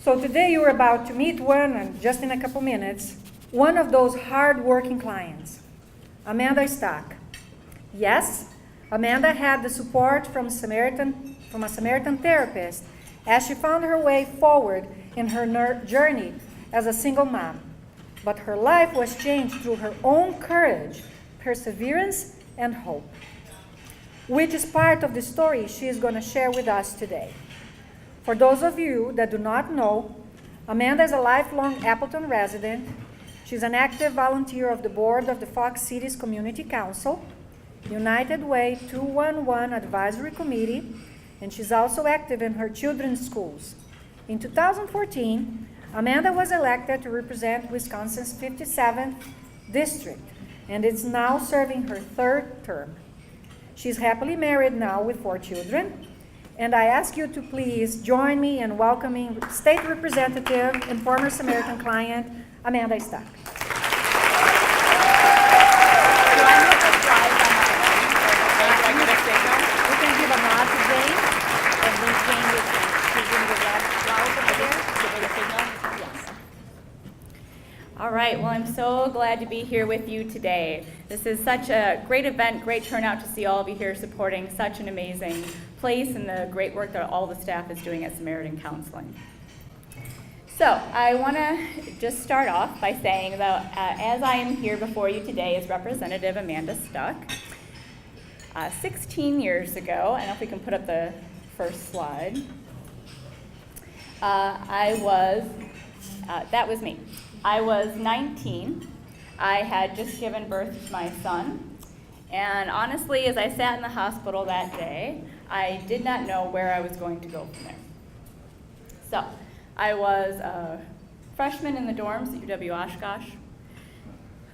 So today you're about to meet one, and just in a couple minutes, one of those hard-working clients, Amanda Stock. Yes, Amanda had the support from a Samaritan therapist as she found her way forward in her journey as a single mom. But her life was changed through her own courage, perseverance, and hope, which is part of the story she is going to share with us today. For those of you that do not know, Amanda is a lifelong Appleton resident. She's an active volunteer of the board of the Fox Cities Community Council, United Way 211 Advisory Committee, and she's also active in her children's schools. In 2014, Amanda was elected to represent Wisconsin's 57th district, and is now serving her third term. She's happily married now with 4 children, and I ask you to please join me in welcoming State Representative and former Samaritan client, Amanda Stock. We can give a nod to Jane, and then Jane will she's going to give that flowers over there. Give her the signal. Yes. All right, well, I'm so glad to be here with you today. This is such a great event, great turnout to see all of you here supporting such an amazing place and the great work that all the staff is doing at Samaritan Counseling. So I want to just start off by saying that as I am here before you today as Representative Amanda Stock, 16 years ago, I don't know if we can put up the first slide, that was me. I was 19. I had just given birth to my son, and honestly, as I sat in the hospital that day, I did not know where I was going to go from there. So I was a freshman in the dorms at UW-Oshkosh.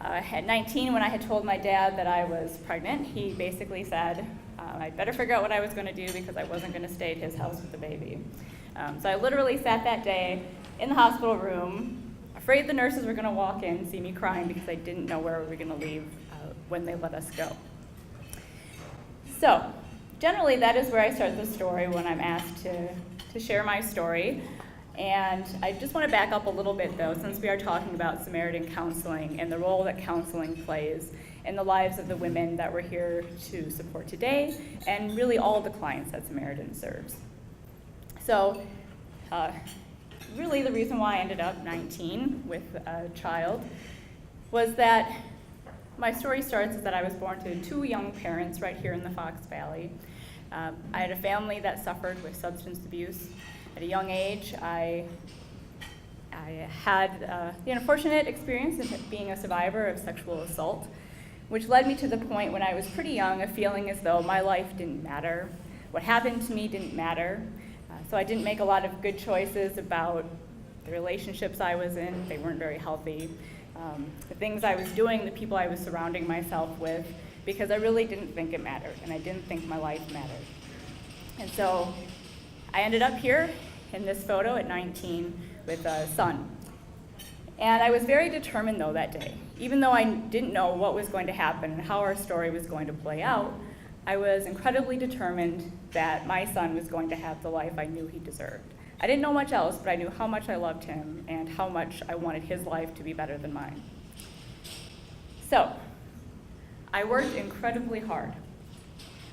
At 19, when I had told my dad that I was pregnant, he basically said I'd better figure out what I was going to do because I wasn't going to stay at his house with the baby. So I literally sat that day in the hospital room, afraid the nurses were going to walk in and see me crying because I didn't know where we were going to leave when they let us go. So generally, that is where I start the story when I'm asked to share my story. And I just want to back up a little bit, though, since we are talking about Samaritan counseling and the role that counseling plays in the lives of the women that we're here to support today, and really all the clients that Samaritan serves. So really the reason why I ended up 19 with a child was that my story starts is that I was born to 2 young parents right here in the Fox Valley. I had a family that suffered with substance abuse. At a young age, I had the unfortunate experience of being a survivor of sexual assault, which led me to the point when I was pretty young of feeling as though my life didn't matter. What happened to me didn't matter. So I didn't make a lot of good choices about the relationships I was in. They weren't very healthy. The things I was doing, the people I was surrounding myself with, because I really didn't think it mattered, and I didn't think my life mattered. And so I ended up here in this photo at 19 with a son. And I was very determined, though, that day. Even though I didn't know what was going to happen and how our story was going to play out, I was incredibly determined that my son was going to have the life I knew he deserved. I didn't know much else, but I knew how much I loved him and how much I wanted his life to be better than mine. So I worked incredibly hard.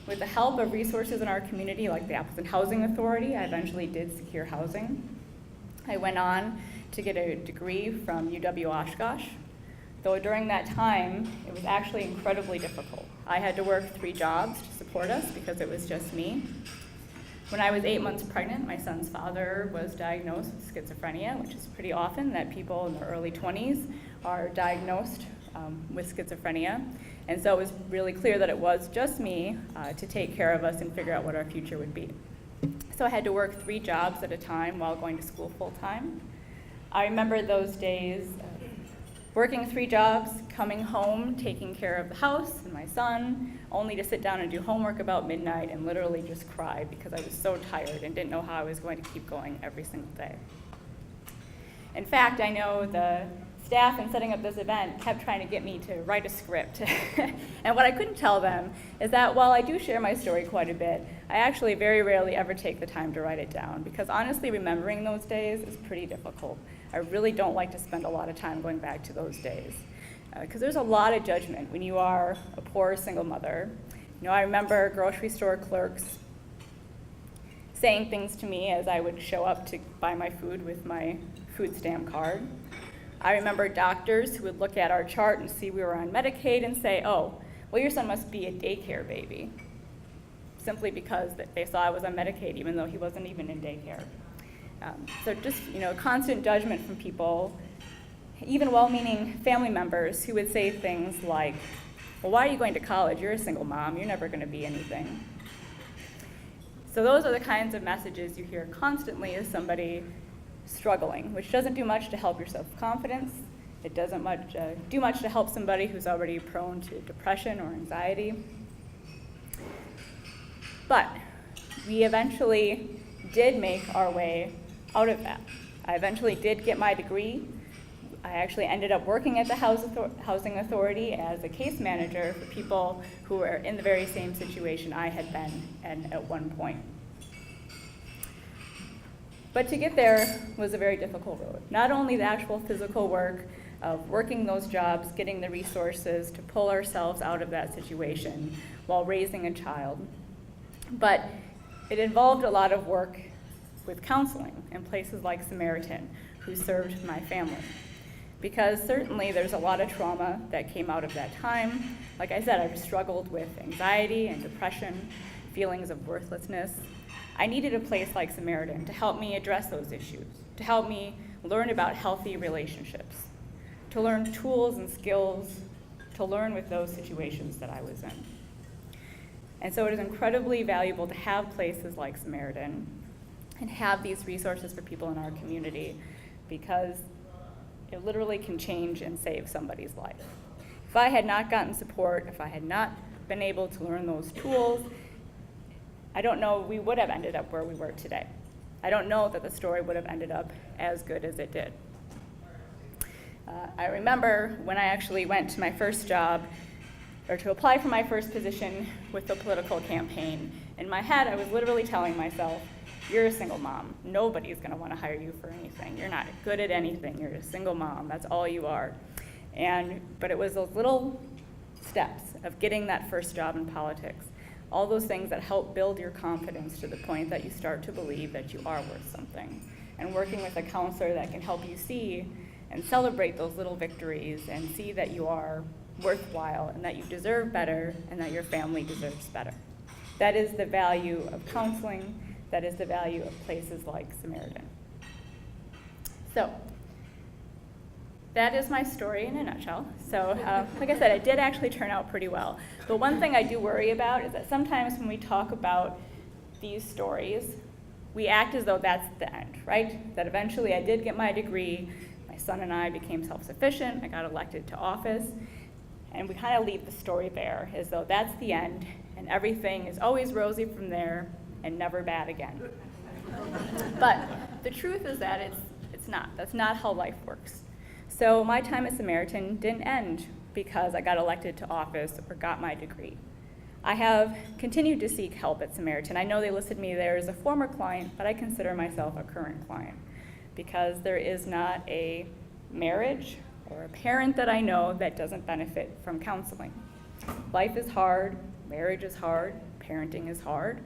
With the help of resources in our community, like the Appleton Housing Authority, I eventually did secure housing. I went on to get a degree from UW-Oshkosh, though during that time, it was actually incredibly difficult. I had to work 3 jobs to support us because it was just me. When I was 8 months pregnant, my son's father was diagnosed with schizophrenia, which is pretty often that people in their early 20s are diagnosed with schizophrenia. And so it was really clear that it was just me to take care of us and figure out what our future would be. So I had to work 3 jobs at a time while going to school full time. I remember those days working 3 jobs, coming home, taking care of the house and my son, only to sit down and do homework about midnight and literally just cry because I was so tired and didn't know how I was going to keep going every single day. In fact, I know the staff in setting up this event kept trying to get me to write a script. And what I couldn't tell them is that while I do share my story quite a bit, I actually very rarely ever take the time to write it down because honestly, remembering those days is pretty difficult. I really don't like to spend a lot of time going back to those days because there's a lot of judgment when you are a poor single mother. You know, I remember grocery store clerks saying things to me as I would show up to buy my food with my food stamp card. I remember doctors who would look at our chart and see we were on Medicaid and say, oh, well, your son must be a daycare baby, simply because they saw I was on Medicaid, even though he wasn't even in daycare. So just, constant judgment from people, even well-meaning family members who would say things like, well, why are you going to college? You're a single mom. You're never going to be anything. So those are the kinds of messages you hear constantly as somebody struggling, which doesn't do much to help your self-confidence. It doesn't do much to help somebody who's already prone to depression or anxiety. But we eventually did make our way out of that. I eventually did get my degree. I actually ended up working at the Housing Authority as a case manager for people who were in the very same situation I had been in at one point. But to get there was a very difficult road. Not only the actual physical work of working those jobs, getting the resources to pull ourselves out of that situation while raising a child, but it involved a lot of work with counseling in places like Samaritan, who served my family. Because certainly there's a lot of trauma that came out of that time. Like I said, I've struggled with anxiety and depression, feelings of worthlessness. I needed a place like Samaritan to help me address those issues, to help me learn about healthy relationships, to learn tools and skills, to learn with those situations that I was in. And so it is incredibly valuable to have places like Samaritan and have these resources for people in our community because it literally can change and save somebody's life. If I had not gotten support, if I had not been able to learn those tools, I don't know we would have ended up where we were today. I don't know that the story would have ended up as good as it did. I remember when I actually went to my first job, or to apply for my first position with the political campaign. In my head, I was literally telling myself, you're a single mom. Nobody's gonna wanna hire you for anything. You're not good at anything. You're a single mom. That's all you are. But it was those little steps of getting that first job in politics, all those things that help build your confidence to the point that you start to believe that you are worth something. And working with a counselor that can help you see and celebrate those little victories and see that you are worthwhile and that you deserve better and that your family deserves better. That is the value of counseling. That is the value of places like Samaritan. So that is my story in a nutshell. So like I said, it did actually turn out pretty well. But one thing I do worry about is that sometimes when we talk about these stories, we act as though that's the end, right? That eventually I did get my degree, my son and I became self-sufficient, I got elected to office, and we kind of leave the story there as though that's the end and everything is always rosy from there and never bad again. But the truth is that it's not. That's not how life works. So my time at Samaritan didn't end because I got elected to office or got my degree. I have continued to seek help at Samaritan. I know they listed me there as a former client, but I consider myself a current client because there is not a marriage or a parent that I know that doesn't benefit from counseling. Life is hard, marriage is hard, parenting is hard,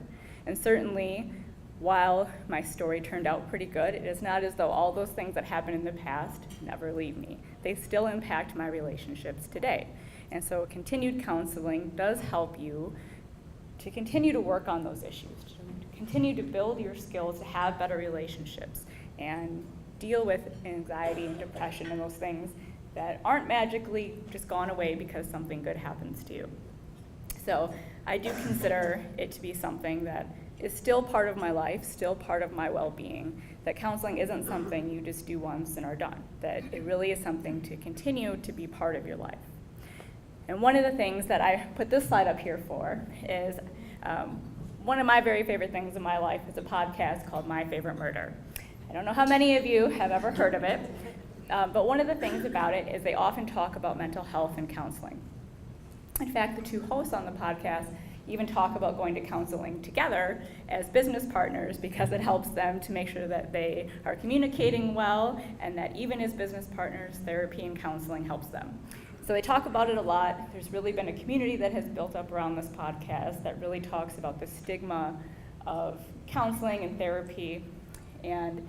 and certainly while my story turned out pretty good, it is not as though all those things that happened in the past never leave me. They still impact my relationships today. And so continued counseling does help you to continue to work on those issues, to continue to build your skills to have better relationships and deal with anxiety and depression and those things that aren't magically just gone away because something good happens to you. So I do consider it to be something that is still part of my life, still part of my well-being, that counseling isn't something you just do once and are done, that it really is something to continue to be part of your life. And one of the things that I put this slide up here for is one of my very favorite things in my life is a podcast called My Favorite Murder. I don't know how many of you have ever heard of it, but one of the things about it is they often talk about mental health and counseling. In fact, the two hosts on the podcast even talk about going to counseling together as business partners because it helps them to make sure that they are communicating well and that even as business partners, therapy and counseling helps them. So they talk about it a lot. There's really been a community that has built up around this podcast that really talks about the stigma of counseling and therapy. And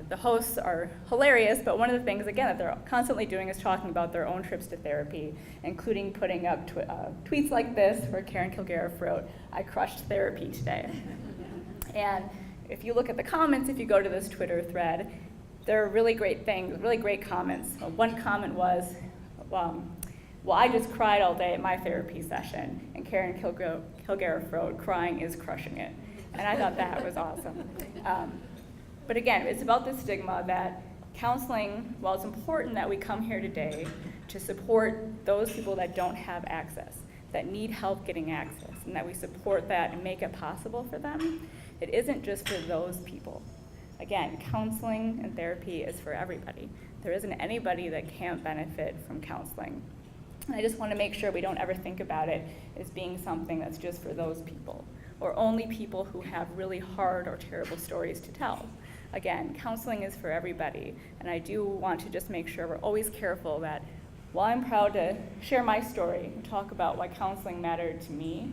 the hosts are hilarious, but one of the things, again, that they're constantly doing is talking about their own trips to therapy, including putting up tweets like this, where Karen Kilgariff wrote, "I crushed therapy today." And if you look at the comments, if you go to this Twitter thread, there are really great things, really great comments. One comment was, well, I just cried all day at my therapy session, and Karen Kilgariff wrote, "Crying is crushing it." And I thought that was awesome. But again, it's about the stigma that counseling, while it's important that we come here today to support those people that don't have access, that need help getting access, and that we support that and make it possible for them, it isn't just for those people. Again, counseling and therapy is for everybody. There isn't anybody that can't benefit from counseling. And I just want to make sure we don't ever think about it as being something that's just for those people, or only people who have really hard or terrible stories to tell. Again, counseling is for everybody, and I do want to just make sure we're always careful that while I'm proud to share my story and talk about why counseling mattered to me,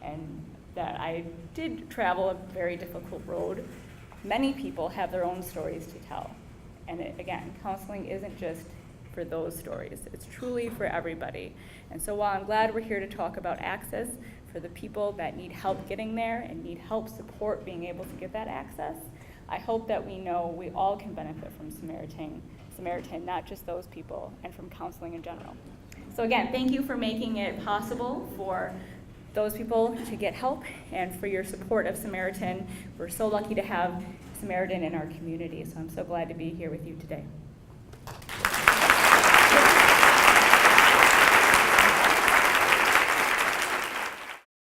and that I did travel a very difficult road, many people have their own stories to tell. And again, counseling isn't just for those stories. It's truly for everybody. And so while I'm glad we're here to talk about access for the people that need help getting there and need help support being able to get that access, I hope that we know we all can benefit from Samaritan, not just those people, and from counseling in general. So again, thank you for making it possible for those people to get help and for your support of Samaritan. We're so lucky to have Samaritan in our community, so I'm so glad to be here with you today.